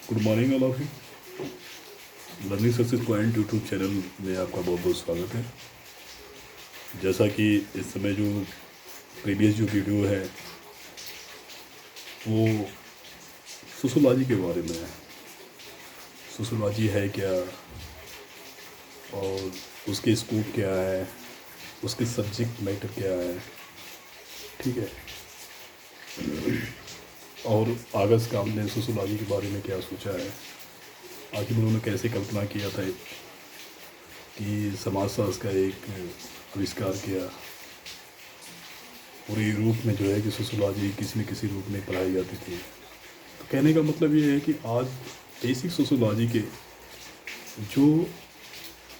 Good morning all of you. Learning success point YouTube channel में आपका बहुत बहुत स्वागत है। जैसा कि इस समय जो प्रीवियस जो वीडियो है वो सोशोलॉजी के बारे में है। सोशोलॉजी है क्या और उसके स्कोप क्या है, उसके सब्जेक्ट मैटर क्या है, ठीक है। और आगस्ट काम ने सोशोलॉजी के बारे में क्या सोचा है, आखिर उन्होंने कैसे कल्पना किया था कि समाजशास्त्र का एक आविष्कार किया। पूरे यूरोप में जो है कि सोशोलॉजी किसी न किसी रूप में पढ़ाई जाती थी। तो कहने का मतलब ये है कि आज बेसिक सोशोलॉजी के जो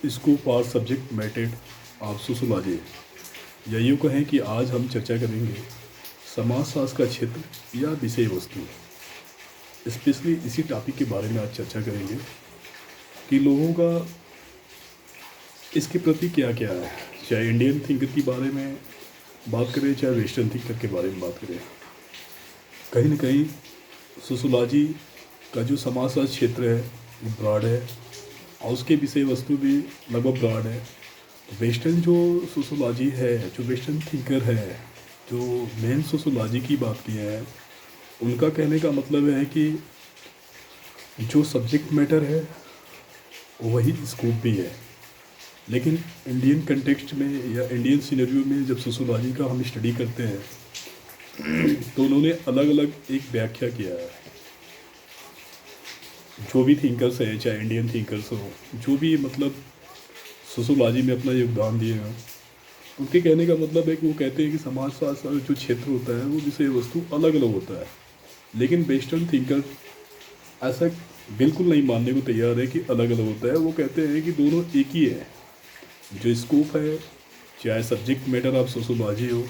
स्कोप और सब्जेक्ट मैटर ऑफ सोशोलॉजी, या यूँ कहें कि आज हम चर्चा करेंगे समाजशास्त्र का क्षेत्र या विषय वस्तु। स्पेशली इसी टॉपिक के बारे में आज चर्चा करेंगे कि लोगों का इसके प्रति क्या क्या है। चाहे इंडियन थिंकर के बारे में बात करें, चाहे वेस्टर्न थिंकर के बारे में बात करें, कहीं ना कहीं सोशोलॉजी का जो समाजशास्त्र क्षेत्र है वो ब्रॉड है और उसके विषय वस्तु भी लगभग ब्रॉड है। वेस्टर्न जो सोशोलॉजी है, जो वेस्टर्न थिंकर है, जो मेन सोशोलॉजी की बात की है, उनका कहने का मतलब है कि जो सब्जेक्ट मैटर है वही स्कोप भी है। लेकिन इंडियन कंटेक्स्ट में या इंडियन सिनेरियो में जब सोशोलॉजी का हम स्टडी करते हैं तो उन्होंने अलग अलग एक व्याख्या किया है। जो भी थिंकर्स हैं, चाहे इंडियन थिंकर्स हो, जो भी मतलब सोशोलॉजी में अपना योगदान दिए हैं, उनके कहने का मतलब है कि वो कहते हैं कि समाजशास्त्र जो क्षेत्र होता है वो विषय वस्तु अलग अलग होता है। लेकिन वेस्टर्न थिंकर ऐसा बिल्कुल नहीं मानने को तैयार है कि अलग अलग होता है। वो कहते हैं कि दोनों एक ही है। जो स्कोप है, चाहे सब्जेक्ट मैटर ऑफ सोशोलॉजी हो,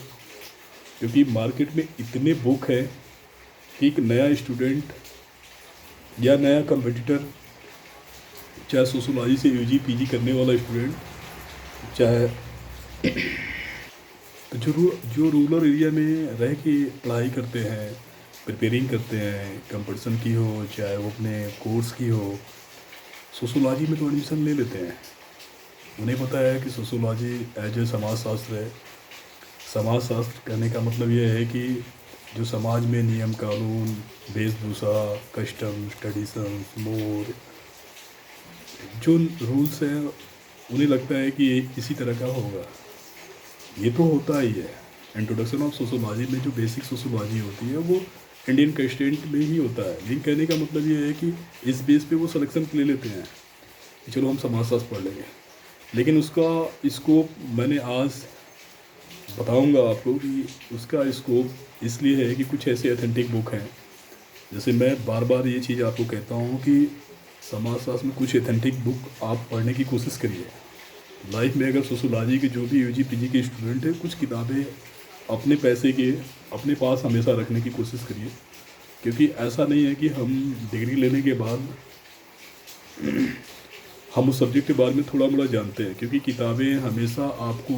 क्योंकि मार्केट में इतने बुक है कि एक नया स्टूडेंट या नया कंपटीटर, चाहे सोशोलॉजी से यूजी पीजी करने वाला स्टूडेंट, चाहे तो जो रूरल एरिया में रह के पढ़ाई करते हैं, प्रिपेयरिंग करते हैं, कंपटीशन की हो चाहे वो अपने कोर्स की हो, सोशोलॉजी में तो एडमिशन ले लेते हैं। उन्हें पता है कि सोशोलॉजी एज ए समाजशास्त्र है। समाजशास्त्र कहने का मतलब यह है कि जो समाज में नियम कानून, वेशभूषा, कस्टम, ट्रेडिशन, मोर, जो रूल्स हैं, उन्हें लगता है कि ये इसी तरह का होगा। ये तो होता ही है। इंट्रोडक्शन ऑफ सोशोलॉजी में जो बेसिक सोशोलॉजी होती है वो इंडियन कंस्टेंट में ही होता है। लेकिन कहने का मतलब ये है कि इस बेस पे वो सिलेक्शन ले लेते हैं कि चलो हम समाजशास्त्र पढ़ लेंगे। लेकिन उसका स्कोप मैंने आज बताऊंगा आपको कि उसका स्कोप इसलिए है कि कुछ ऐसे ऑथेंटिक बुक हैं। जैसे मैं बार बार ये चीज़ आपको कहता हूँ कि समाजशास्त्र में कुछ ऑथेंटिक बुक आप पढ़ने की कोशिश करिए। लाइफ में अगर सोशोलॉजी के जो भी यूजी पीजी के स्टूडेंट हैं, कुछ किताबें अपने पैसे के अपने पास हमेशा रखने की कोशिश करिए। क्योंकि ऐसा नहीं है कि हम डिग्री लेने के बाद हम उस सब्जेक्ट के बारे में थोड़ा मोड़ा जानते हैं। क्योंकि किताबें हमेशा आपको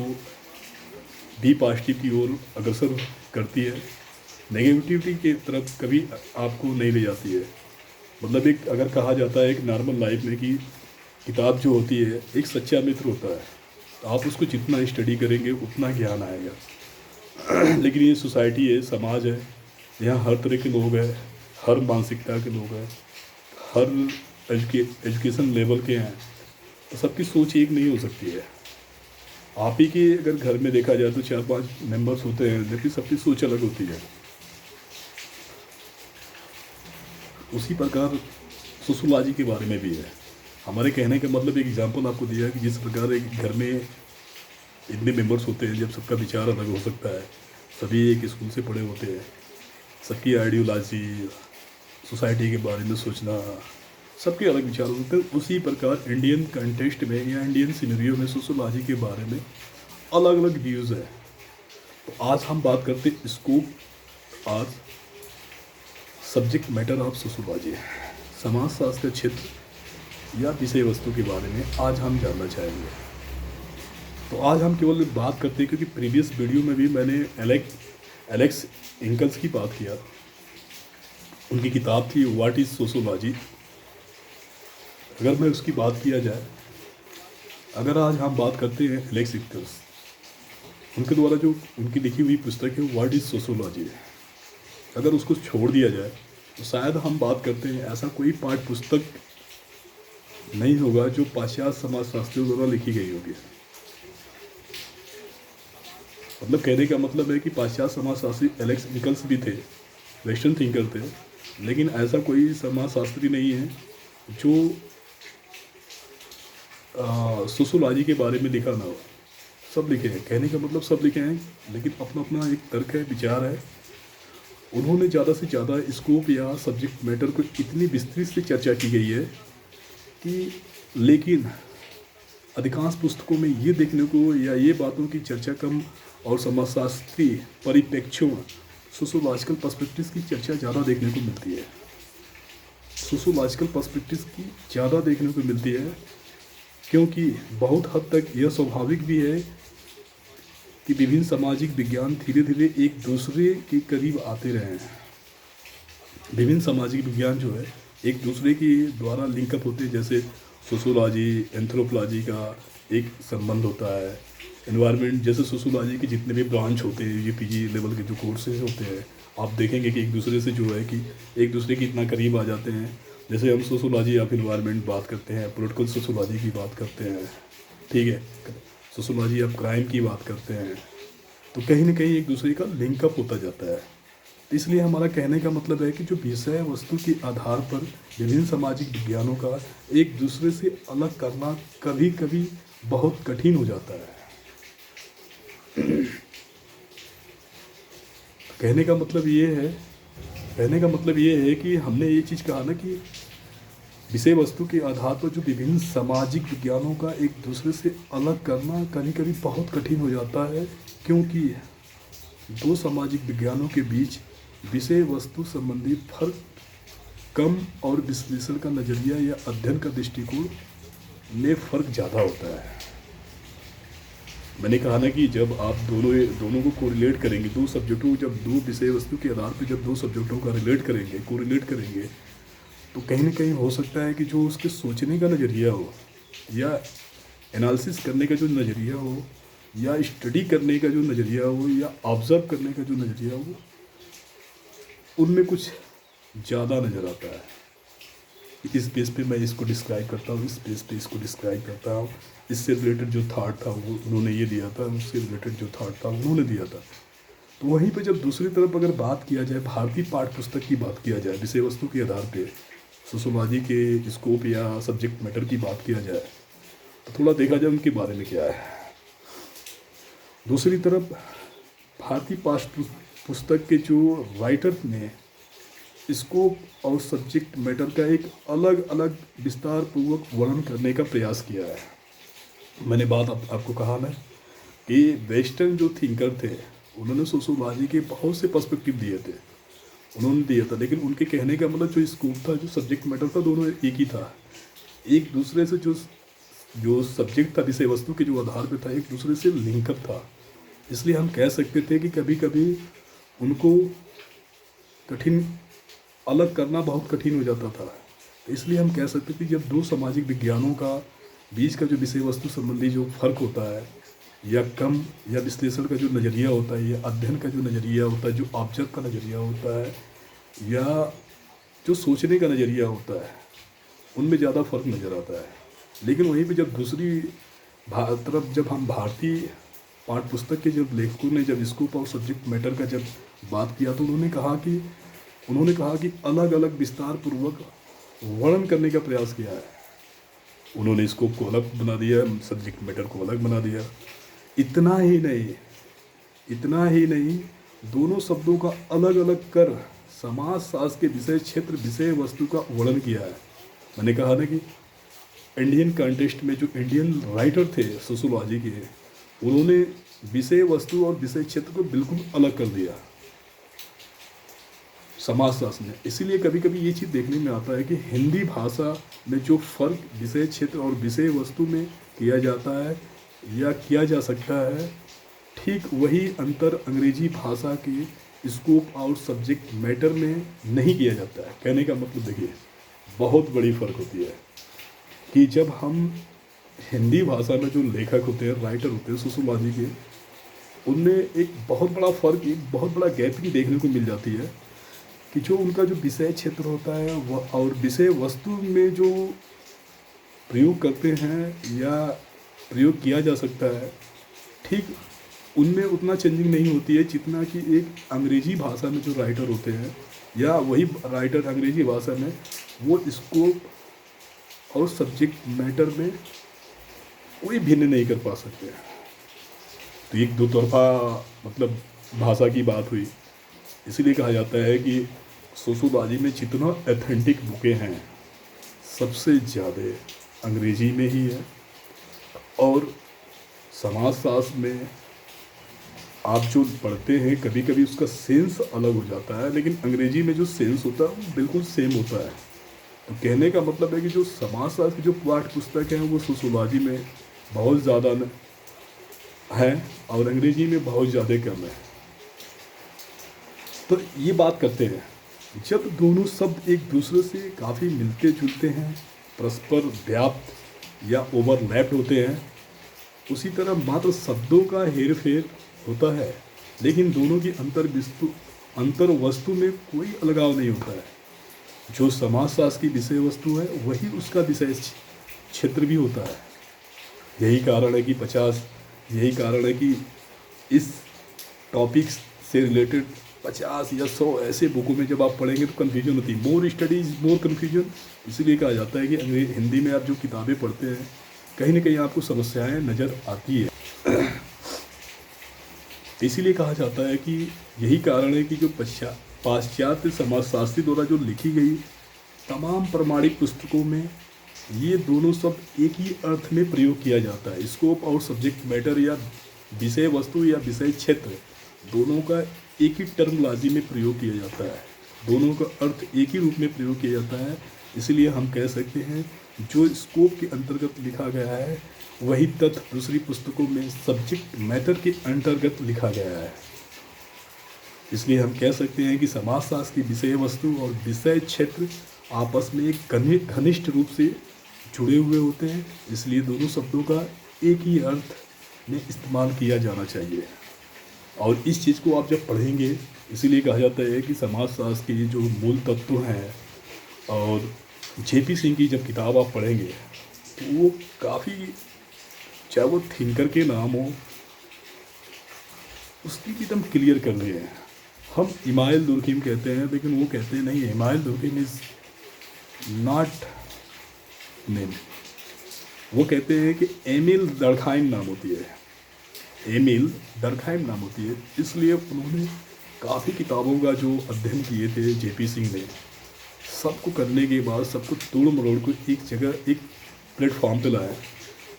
बी पॉजिटिव की ओर अग्रसर करती है, नेगेटिविटी की तरफ कभी आपको नहीं ले जाती है। मतलब एक अगर कहा जाता है एक नॉर्मल लाइफ में कि किताब जो होती है एक सच्चा मित्र होता है। तो आप उसको जितना स्टडी करेंगे उतना ज्ञान आएगा। लेकिन ये सोसाइटी है, समाज है, यहाँ हर तरह के लोग हैं, हर मानसिकता के लोग हैं, हर एजुकेशन लेवल के हैं। तो सबकी सोच एक नहीं हो सकती है। आप ही के अगर घर में देखा जाए तो 4-5 मेंबर्स होते हैं, लेकिन सबकी सोच अलग होती है। उसी प्रकार सोशोलॉजी के बारे में भी है। हमारे कहने का मतलब एक एग्जांपल आपको दिया है कि जिस प्रकार एक घर में इतने मेंबर्स होते हैं, जब सबका विचार अलग हो सकता है, सभी एक स्कूल से पढ़े होते हैं, सबकी आइडियोलॉजी, सोसाइटी के बारे में सोचना, सबके अलग विचार होते हैं। उसी प्रकार इंडियन कंटेक्स्ट में या इंडियन सिनेरियो में सोशोलॉजी के बारे में अलग अलग व्यूज़ है। तो आज हम बात करते हैं स्कोप आज सब्जेक्ट मैटर ऑफ सोशोलॉजी, समाजशास्त्र का क्षेत्र या विषय वस्तु के बारे में आज हम जानना चाहेंगे। तो आज हम केवल बात करते हैं क्योंकि प्रीवियस वीडियो में भी मैंने एलेक्स इंकल्स की बात किया। उनकी किताब थी व्हाट इज़ सोशोलॉजी। अगर मैं उसकी बात किया जाए, अगर आज हम बात करते हैं एलेक्स विक्टर्स, उनके द्वारा जो उनकी लिखी हुई पुस्तक है व्हाट इज़ सोशोलॉजी, अगर उसको छोड़ दिया जाए तो शायद हम बात करते हैं ऐसा कोई पाठ्य पुस्तक नहीं होगा जो पाश्चात्य समाजशास्त्रियों द्वारा लिखी गई होगी। मतलब कहने का मतलब है कि पाश्चात्य समाजशास्त्री एलेक्स निकल्स भी थे, वेस्टर्न थिंकर थे, लेकिन ऐसा कोई समाजशास्त्री नहीं है जो सोशोलॉजी के बारे में लिखा ना हो। सब लिखे हैं, कहने का मतलब सब लिखे हैं, लेकिन अपना अपना एक तर्क है, विचार है। उन्होंने ज़्यादा से ज़्यादा स्कोप या सब्जेक्ट मैटर को इतनी विस्तृत से चर्चा की गई है कि, लेकिन अधिकांश पुस्तकों में ये देखने को या ये बातों की चर्चा कम और समाजशास्त्री परिप्रेक्ष्यों सोशोलॉजिकल पर्सपेक्टिव की चर्चा ज़्यादा देखने को मिलती है। सोशोलॉजिकल पर्सपेक्टिव की ज़्यादा देखने को मिलती है क्योंकि बहुत हद तक यह स्वाभाविक भी है कि विभिन्न सामाजिक विज्ञान धीरे धीरे एक दूसरे के करीब आते रहे हैं। विभिन्न सामाजिक विज्ञान जो है एक दूसरे के द्वारा लिंकअप होते हैं, जैसे सोशोलॉजी एंथ्रोपोलॉजी का एक संबंध होता है, एनवायरनमेंट जैसे सोशोलॉजी के जितने भी ब्रांच होते हैं, ये पीजी लेवल के जो कोर्सेज होते हैं, आप देखेंगे कि एक दूसरे से जो है कि एक दूसरे के इतना करीब आ जाते हैं। जैसे हम सोशोलॉजी ऑफ एनवायरनमेंट बात करते हैं, पॉलिटिकल सोशोलॉजी की बात करते हैं, ठीक है, सोशोलॉजी ऑफ क्राइम की बात करते हैं, तो कहीं ना कहीं एक दूसरे का लिंकअप होता जाता है। इसलिए हमारा कहने का मतलब है कि जो विषय वस्तु के आधार पर विभिन्न सामाजिक विज्ञानों का एक दूसरे से अलग करना कभी कभी बहुत कठिन हो जाता है। कहने का मतलब ये है कि हमने ये चीज़ कहा ना कि विषय वस्तु के आधार पर जो विभिन्न सामाजिक विज्ञानों का एक दूसरे से अलग करना कभी कभी बहुत कठिन हो जाता है, क्योंकि दो सामाजिक विज्ञानों के बीच विषय वस्तु संबंधी फर्क कम और विश्लेषण का नज़रिया या अध्ययन का दृष्टिकोण में फ़र्क ज़्यादा होता है। मैंने कहा ना कि जब आप दोनों को कोरिलेट करेंगे, दो सब्जेक्टों जब दो विषय वस्तु के आधार पर जब दो सब्जेक्टों का कोरिलेट करेंगे तो कहीं ना कहीं हो सकता है कि जो उसके सोचने का नज़रिया हो या एनालिसिस करने का जो नज़रिया हो या स्टडी करने का जो नज़रिया हो या ऑब्ज़र्व करने का जो नज़रिया हो, उनमें कुछ ज़्यादा नज़र आता है। इस बेस पे मैं इसको डिस्क्राइब करता हूँ, इस बेस पे इसको डिस्क्राइब करता हूँ, इससे रिलेटेड जो थाट था वो उन्होंने ये दिया था, उससे रिलेटेड जो थाट था उन्होंने दिया था। तो वहीं पे जब दूसरी तरफ अगर बात किया जाए, भारतीय पाठ्य पुस्तक की बात किया जाए, विषय वस्तु के आधार पे सोशोलॉजी के स्कोप या सब्जेक्ट मैटर की बात किया जाए, तो थोड़ा देखा जाए उनके बारे में क्या है। दूसरी तरफ भारतीय पाठ्य पुस्तक के जो राइटर ने स्कोप और सब्जेक्ट मैटर का एक अलग अलग विस्तार पूर्वक वर्णन करने का प्रयास किया है। मैंने बात आपको कहा ना कि वेस्टर्न जो थिंकर थे उन्होंने सोशोलॉजी के बहुत से पर्सपेक्टिव दिए था, लेकिन उनके कहने का मतलब जो स्कोप था, जो सब्जेक्ट मैटर था, दोनों एक ही था। एक दूसरे से जो सब्जेक्ट था विषय वस्तु के जो आधार पे था, एक दूसरे से लिंकअप था। इसलिए हम कह सकते थे कि कभी कभी उनको अलग करना बहुत कठिन हो जाता था। तो इसलिए हम कह सकते थे जब दो सामाजिक विज्ञानों का बीच का जो विषय वस्तु संबंधी जो फर्क होता है या कम या विश्लेषण का जो नज़रिया होता है या अध्ययन का जो नज़रिया होता है, जो ऑब्जर्व का नज़रिया होता है या जो सोचने का नज़रिया होता है, उनमें ज़्यादा फर्क नज़र आता है। लेकिन वहीं पे जब दूसरी तरफ जब हम भारतीय पाठ्य पुस्तक के जब लेखकों ने जब स्कोप और सब्जेक्ट मैटर का जब बात किया तो उन्होंने कहा कि अलग अलग विस्तार पूर्वक वर्णन करने का प्रयास किया है। उन्होंने स्कोप को अलग बना दिया, सब्जेक्ट मैटर को अलग बना दिया। इतना ही नहीं, दोनों शब्दों का अलग अलग कर समाजशास्त्र के विषय क्षेत्र विषय वस्तु का वर्णन किया है। मैंने कहा ना कि इंडियन कॉन्टेक्स्ट में जो इंडियन राइटर थे सोशोलॉजी के, उन्होंने विषय वस्तु और विषय क्षेत्र को बिल्कुल अलग कर दिया समाजशास्त्र ने। इसीलिए कभी कभी ये चीज़ देखने में आता है कि हिंदी भाषा में जो फर्क विषय क्षेत्र और विषय वस्तु में किया जाता है या किया जा सकता है, ठीक वही अंतर अंग्रेजी भाषा के स्कोप और सब्जेक्ट मैटर में नहीं किया जाता है। कहने का मतलब देखिए, बहुत बड़ी फ़र्क होती है। कि जब हम हिंदी भाषा में जो लेखक होते हैं, राइटर होते हैं सोशोलॉजी के, उनमें एक बहुत बड़ा फ़र्क, एक बहुत बड़ा गैप भी देखने को मिल जाती है कि जो उनका जो विषय क्षेत्र होता है वह और विषय वस्तु में जो प्रयोग करते हैं या प्रयोग किया जा सकता है, ठीक उनमें उतना चेंजिंग नहीं होती है जितना कि एक अंग्रेजी भाषा में जो राइटर होते हैं या वही राइटर अंग्रेजी भाषा में वो स्कोप और सब्जेक्ट मैटर में कोई भिन्न नहीं कर पा सकते हैं। तो एक दो तरफा मतलब भाषा की बात हुई, इसीलिए कहा जाता है कि सोशोलॉजी में जितना ऑथेंटिक बुकें हैं सबसे ज़्यादा अंग्रेजी में ही है। और समाजशास्त्र में आप जो पढ़ते हैं कभी कभी उसका सेंस अलग हो जाता है, लेकिन अंग्रेजी में जो सेंस होता है वो बिल्कुल सेम होता है। तो कहने का मतलब है कि जो समाजशास्त्र की जो पाठ्य पुस्तक हैं वो सोशोलॉजी में बहुत ज़्यादा है और अंग्रेजी में बहुत ज़्यादा कम है। तो ये बात करते हैं, जब दोनों शब्द एक दूसरे से काफ़ी मिलते जुलते हैं, परस्पर व्याप्त या ओवरलैप्ड होते हैं, उसी तरह मात्र शब्दों का हेर फेर होता है, लेकिन दोनों की अंतर वस्तु में कोई अलगाव नहीं होता है। जो समाजशास्त्र की विषय वस्तु है वही उसका विषय क्षेत्र भी होता है। यही कारण है कि इस टॉपिक से रिलेटेड 50 या 100 ऐसे बुकों में जब आप पढ़ेंगे तो कन्फ्यूजन होती है। मोर स्टडीज मोर कन्फ्यूजन। इसीलिए कहा जाता है कि हिंदी में आप जो किताबें पढ़ते हैं कहीं ना कहीं आपको समस्याएं नज़र आती है। इसीलिए कहा जाता है कि यही कारण है कि जो पाश्चात्य समाजशास्त्री द्वारा जो लिखी गई तमाम प्रमाणिक पुस्तकों में ये दोनों शब्द एक ही अर्थ में प्रयोग किया जाता है। स्कोप और सब्जेक्ट मैटर या विषय वस्तु या विषय क्षेत्र दोनों का एक ही टर्मोलॉजी में प्रयोग किया जाता है, दोनों का अर्थ एक ही रूप में प्रयोग किया जाता है। इसलिए हम कह सकते हैं जो स्कोप के अंतर्गत लिखा गया है वही तथ्य दूसरी पुस्तकों में सब्जेक्ट मैटर के अंतर्गत लिखा गया है। इसलिए हम कह सकते हैं कि समाजशास्त्र की विषय वस्तु और विषय क्षेत्र आपस में एक घनिष्ठ रूप से जुड़े हुए होते हैं। इसलिए दोनों शब्दों का एक ही अर्थ में इस्तेमाल किया जाना चाहिए। और इस चीज़ को आप जब पढ़ेंगे, इसीलिए कहा जाता है कि समाजशास्त्र के जो मूल तत्व हैं और जेपी सिंह की जब किताब आप पढ़ेंगे तो वो काफ़ी, चाहे वो थिंकर के नाम हो, उसकी भी एकदम क्लियर कर रहे हैं। हम इमाइल दुर्खिम कहते हैं, लेकिन वो कहते हैं नहीं, email Durkheim is not name. वो कहते हैं कि एमिल डर्कहाइम नाम होती है, एमिल डर्कहाइम नाम होती है। इसलिए उन्होंने काफ़ी किताबों का जो अध्ययन किए थे जेपी सिंह ने, सबको करने के बाद सबको तोड़ मरोड़ को एक जगह एक प्लेटफॉर्म पे लाया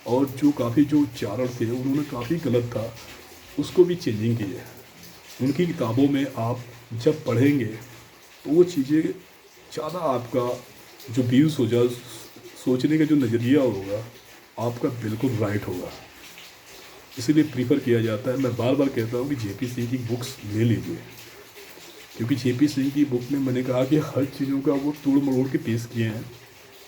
और जो काफ़ी जो उच्चारण थे उन्होंने काफ़ी गलत था उसको भी चेंजिंग की है। उनकी किताबों में आप जब पढ़ेंगे तो वो चीज़ें ज़्यादा आपका जो व्यूज़ हो जाए, सोचने का जो नज़रिया होगा आपका बिल्कुल राइट होगा। इसीलिए प्रीफर किया जाता है, मैं बार बार कहता हूँ कि जेपी सिंह की बुक्स ले लीजिए, क्योंकि जेपी सिंह की बुक में मैंने कहा कि हर चीज़ों का वो तोड़ मरोड़ के पेश किए हैं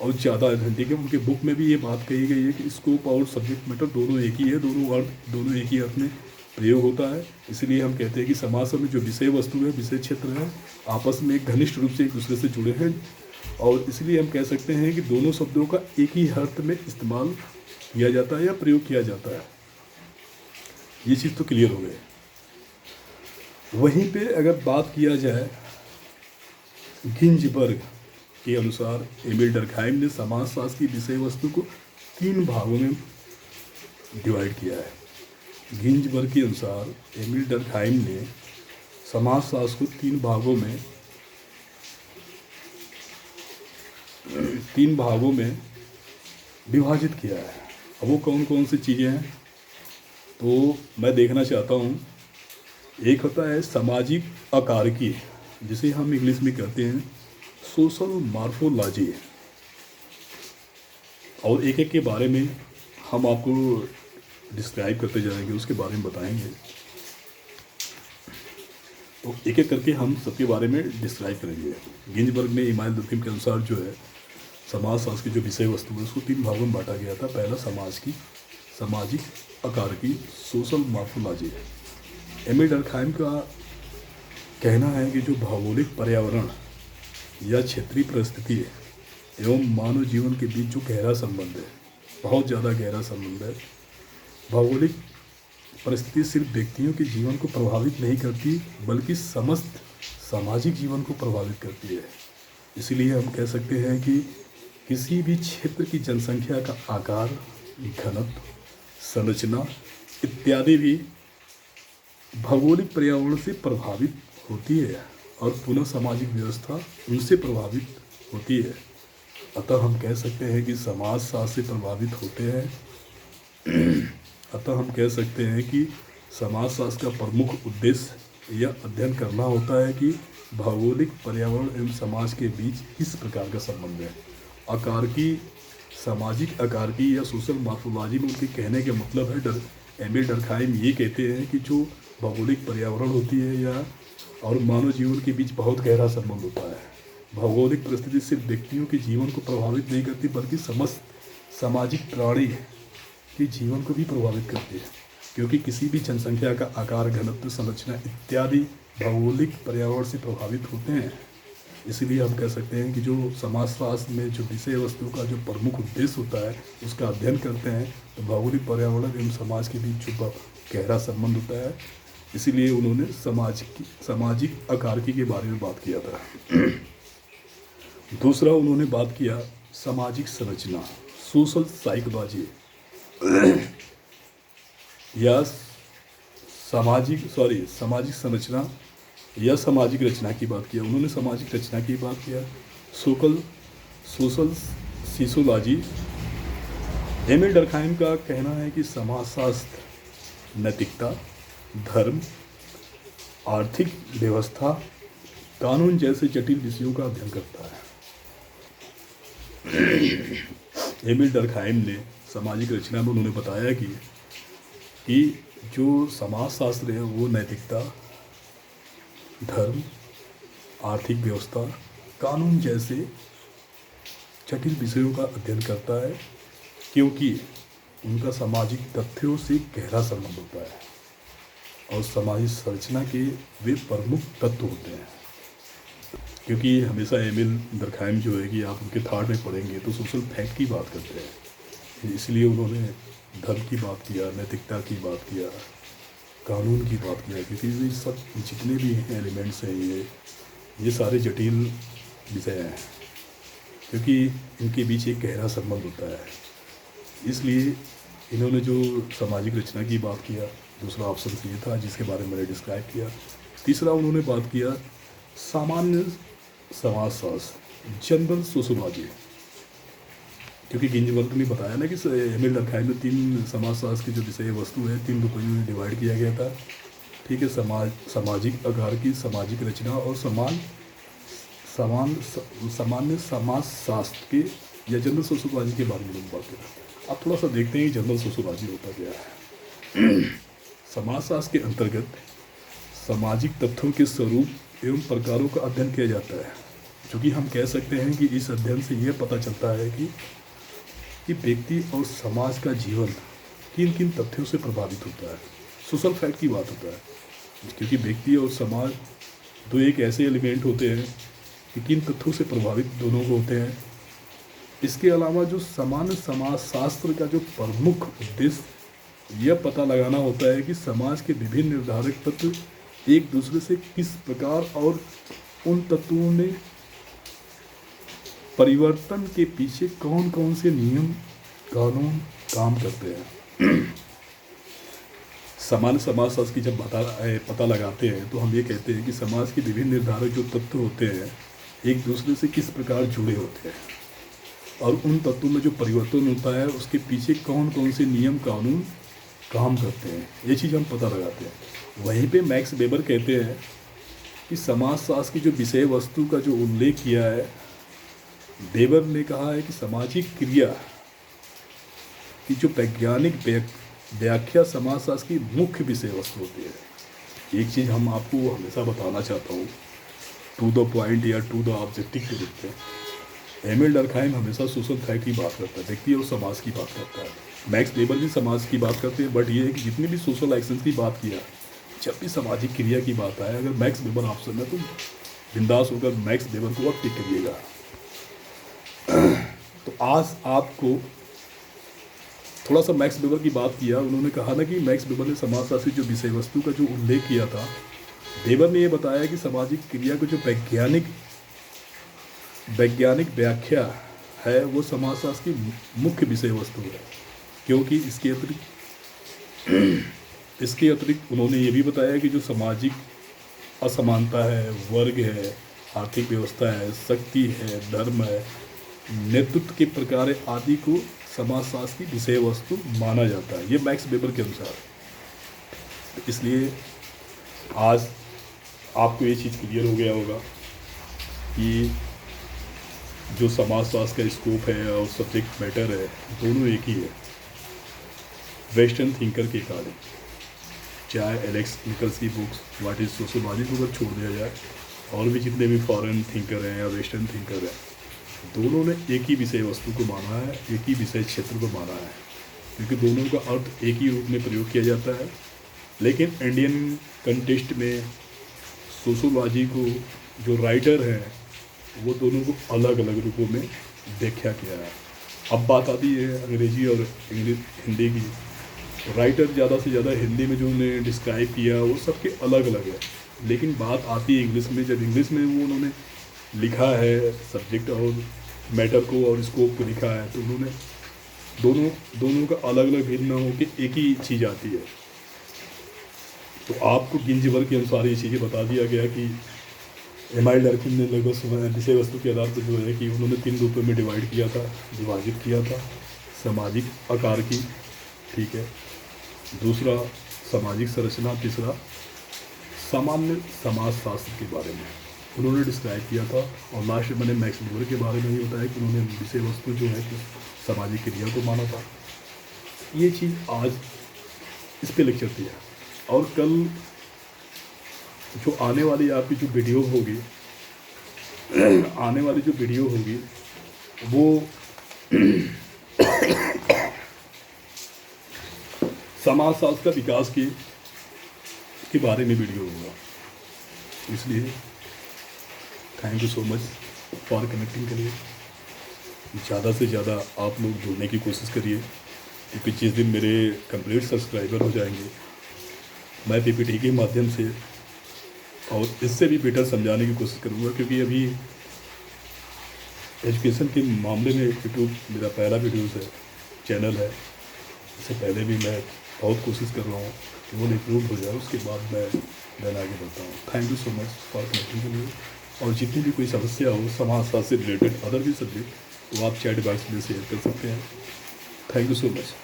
और ज़्यादा ऑथेंटिक है। उनके बुक में भी ये बात कही गई है कि स्कोप और सब्जेक्ट मैटर दोनों एक ही है, दोनों एक ही अर्थ में प्रयोग होता है। इसलिए हम कहते हैं कि समाज में जो विषय वस्तु है, विषय क्षेत्र है, आपस में एक घनिष्ठ रूप से एक दूसरे से जुड़े हैं और इसलिए हम कह सकते हैं कि दोनों शब्दों का एक ही अर्थ में इस्तेमाल किया जाता है या प्रयोग किया जाता है। ये चीज़ तो क्लियर हो गई। वहीं पे अगर बात किया जाए गिंजबर्ग के अनुसार, एमिल डर्कहाइम ने समाजशास्त्र की विषय वस्तु को 3 भागों में डिवाइड किया है। गिंजबर्ग के अनुसार एमिल डर्कहाइम ने समाजशास्त्र को 3 भागों में विभाजित किया है। अब वो कौन कौन सी चीज़ें हैं तो मैं देखना चाहता हूँ। एक होता है सामाजिक आकारिकी, जिसे हम इंग्लिश में कहते हैं सोशल मॉर्फोलॉजी, और एक एक के बारे में हम आपको डिस्क्राइब करते जाएंगे, उसके बारे में बताएंगे। तो एक एक करके हम सबके बारे में डिस्क्राइब करेंगे। गिंजबर्ग ने इमाइल दुर्खिम के अनुसार जो है समाजशास्त्र की जो विषय वस्तु है उसको 3 भागों में बांटा गया था। पहला सामाजिक आकार की सोशल मॉर्फोलॉजी। एमिल डर्कहाइम का कहना है कि जो भौगोलिक पर्यावरण या क्षेत्रीय परिस्थिति एवं मानव जीवन के बीच जो गहरा संबंध है, बहुत ज़्यादा गहरा संबंध है। भौगोलिक परिस्थिति सिर्फ व्यक्तियों के जीवन को प्रभावित नहीं करती बल्कि समस्त सामाजिक जीवन को प्रभावित करती है। इसीलिए हम कह सकते हैं कि किसी भी क्षेत्र की जनसंख्या का आकार, घनत्व, संरचना इत्यादि भी भौगोलिक पर्यावरण से प्रभावित होती है और पुनः सामाजिक व्यवस्था उनसे प्रभावित होती है। अतः हम कह सकते हैं कि समाजशास्त्र से प्रभावित होते हैं। अतः हम कह सकते हैं कि समाजशास्त्र का प्रमुख उद्देश्य यह अध्ययन करना होता है कि भौगोलिक पर्यावरण एवं समाज के बीच किस प्रकार का संबंध है। सामाजिक आकार की या सोशल मॉर्फोलॉजी में उनके कहने के मतलब है, एमिल डर्कहाइम ये कहते हैं कि जो भौगोलिक पर्यावरण होती है या और मानव जीवन के बीच बहुत गहरा संबंध होता है। भौगोलिक परिस्थिति सिर्फ व्यक्तियों के जीवन को प्रभावित नहीं करती बल्कि समस्त सामाजिक प्राणी के जीवन को भी प्रभावित करती है, क्योंकि किसी भी जनसंख्या का आकार, घनत्व, संरचना इत्यादि भौगोलिक पर्यावरण से प्रभावित होते हैं। इसीलिए हम कह सकते हैं कि जो समाजशास्त्र में जो विषय वस्तु का जो प्रमुख उद्देश्य होता है उसका अध्ययन करते हैं तो भौगोलिक पर्यावरण एवं समाज के बीच जो गहरा संबंध होता है। इसीलिए उन्होंने सामाजिक आकारिकी के बारे में बात किया था। दूसरा उन्होंने बात किया सामाजिक संरचना, सोशल साइकोलॉजी या सामाजिक संरचना या सामाजिक रचना की बात किया। उन्होंने सामाजिक रचना की बात किया। Social sociology. एमिल डर्कहाइम का कहना है कि समाजशास्त्र नैतिकता, धर्म, आर्थिक व्यवस्था, कानून जैसे जटिल विषयों का अध्ययन करता है। एमिल डर्कहाइम ने सामाजिक रचना में उन्होंने बताया कि जो समाजशास्त्र है वो नैतिकता, धर्म, आर्थिक व्यवस्था, कानून जैसे जटिल विषयों का अध्ययन करता है, क्योंकि उनका सामाजिक तथ्यों से गहरा संबंध होता है और सामाजिक संरचना के वे प्रमुख तत्व होते हैं। क्योंकि हमेशा एमिल डर्कहाइम जो है कि आप उनके थॉट में पढ़ेंगे तो सोशल फैक्ट की बात करते हैं, इसलिए उन्होंने धर्म की बात किया, नैतिकता की बात किया, कानून की बात किया, क्योंकि ये सब जितने भी एलिमेंट्स हैं ये सारे जटिल विषय हैं, क्योंकि इनके बीच एक गहरा संबंध होता है। इसलिए इन्होंने जो सामाजिक रचना की बात किया, दूसरा ऑप्शन ये था जिसके बारे में मैंने डिस्क्राइब किया। तीसरा उन्होंने बात किया सामान्य समाजशास्त्र, जनरल सोशियोलॉजी, क्योंकि गिंजबर्ग ने बताया ना कि एमिल डर्कहाइम में 3 समाजशास्त्र की जो विषय वस्तु है 3 रूपों में डिवाइड किया गया था। ठीक है, सामाजिक आकार की सामाजिक रचना और सामान्य समाजशास्त्र के या जनरल सोशियोलॉजी के बारे में लोग बात करें। अब थोड़ा सा देखते हैं कि जनरल सोशियोलॉजी होता क्या है। समाजशास्त्र के अंतर्गत सामाजिक तथ्यों के स्वरूप एवं प्रकारों का अध्ययन किया जाता है, जो कि हम कह सकते हैं कि इस अध्ययन से यह पता चलता है कि व्यक्ति और समाज का जीवन किन किन तथ्यों से प्रभावित होता है। सोशल फैक्ट की बात होता है, क्योंकि व्यक्ति और समाज दो एक ऐसे एलिमेंट होते हैं कि किन तथ्यों से प्रभावित दोनों को होते हैं। इसके अलावा जो सामान्य समाजशास्त्र का जो प्रमुख उद्देश्य यह पता लगाना होता है कि समाज के विभिन्न निर्धारक तत्व एक दूसरे से किस प्रकार और उन तत्वों में परिवर्तन के पीछे कौन कौन से नियम कानून काम करते हैं। सामान्य समाजशास्त्र की जब पता लगाते हैं तो हम ये कहते हैं कि समाज के विभिन्न निर्धारक जो तत्व होते हैं एक दूसरे से किस प्रकार जुड़े होते हैं और उन तत्वों में जो परिवर्तन होता है उसके पीछे कौन कौन से नियम कानून काम करते हैं, ये चीज़ हम पता लगाते हैं। वहीं पे मैक्स वेबर कहते हैं कि समाजशास्त्र की जो विषय वस्तु का जो उल्लेख किया है, वेबर ने कहा है कि सामाजिक क्रिया की जो वैज्ञानिक व्याख्या समाजशास्त्र की मुख्य विषय वस्तु होती है। एक चीज़ हम आपको हमेशा बताना चाहता हूँ, टू द पॉइंट या टू द ऑब्जेक्टिव के रूप में, एमिल डर्कहाइम हमेशा सोशल फैक्ट की बात करता है, व्यक्ति और समाज की बात करता है। मैक्स वेबर भी समाज की बात करते हैं, बट ये है कि जितनी भी सोशल एक्शन की बात किया, जब भी सामाजिक क्रिया की बात आए, अगर मैक्स वेबर ऑप्शन है तो बिंदास होकर मैक्स वेबर को आप टिक करिएगा। तो आज आपको थोड़ा सा मैक्स वेबर की बात किया, उन्होंने कहा ना कि मैक्स वेबर ने समाजशास्त्री जो विषय वस्तु का जो उल्लेख किया था, वेबर ने ये बताया कि सामाजिक क्रिया को जो वैज्ञानिक व्याख्या है वो समाजशास्त्र की मुख्य विषय वस्तु है, क्योंकि इसके अतिरिक्त उन्होंने ये भी बताया कि जो सामाजिक असमानता है, वर्ग है, आर्थिक व्यवस्था है, शक्ति है, धर्म है, नेतृत्व के प्रकार आदि को समाजशास्त्र की विषय वस्तु माना जाता है, ये मैक्स वेबर के अनुसार। इसलिए आज आपको ये चीज़ क्लियर हो गया होगा कि जो समाजशास्त्र का स्कोप है और सब्जेक्ट मैटर है दोनों एक ही है। वेस्टर्न थिंकर के कारण, चाहे एलेक्स निकल्स की बुक्स व्हाट इज सोशोलॉजी को अगर छोड़ दिया जाए, और भी जितने भी फॉरेन थिंकर हैं या वेस्टर्न थिंकर हैं, दोनों ने एक ही विषय वस्तु को माना है, एक ही विषय क्षेत्र को माना है, क्योंकि दोनों का अर्थ एक ही रूप में प्रयोग किया जाता है। लेकिन इंडियन कंटेक्स्ट में सोशोलॉजी को जो राइटर हैं वो दोनों को अलग अलग रूपों में व्याख्या किया है। अब बात आती है अंग्रेजी और इंग्लिश हिंदी की, राइटर ज़्यादा से ज़्यादा हिंदी में जो उन्हें डिस्क्राइब किया वो सबके अलग अलग है, लेकिन बात आती है इंग्लिश में। जब इंग्लिश में वो उन्होंने लिखा है सब्जेक्ट और मैटर को और स्कोप को लिखा है, तो उन्होंने दोनों का अलग अलग भिन्न हो के एक ही चीज़ आती है। तो आपको गिंजवर के अनुसार ये चीज़ें बता दिया गया कि एमिल डर्कहाइम ने लगभग विषय वस्तु के आधार पर जो है कि उन्होंने 3 रूपों में विभाजित किया था। सामाजिक आकार की, ठीक है, दूसरा सामाजिक संरचना, तीसरा सामान्य समाजशास्त्र के बारे में उन्होंने डिस्क्राइब किया था। और लास्ट में मैंने मैक्स वेबर के बारे में भी बताया कि उन्होंने विषय वस्तु जो है कि सामाजिक क्रिया को माना था। ये चीज़ आज इस पे लेक्चर दिया, और कल जो आने वाली आपकी जो वीडियो होगी वो समाजशास्त्र का विकास के बारे में वीडियो होगा। इसलिए thank you so much for connecting करिए, ज़्यादा से ज़्यादा आप लोग जुड़ने की कोशिश करिए, क्योंकि जिस दिन मेरे कंप्लीट सब्सक्राइबर हो जाएंगे, मैं पीपीटी के माध्यम से और इससे भी बेटर समझाने की कोशिश करूँगा। क्योंकि अभी एजुकेशन के मामले में यूट्यूब मेरा पहला वीडियोस है, चैनल है। इससे पहले भी मैं बहुत कोशिश कर रहा हूँ कि वो इम्प्रूव हो जाए, उसके बाद मैं आगे बढ़ता हूँ। Thank you so much for connecting के लिए। और जितनी भी कोई समस्या हो समाजशास्त्र से रिलेटेड, अदर भी सब्जेक्ट, तो आप चैट बॉक्स में शेयर कर सकते हैं। Thank you so much.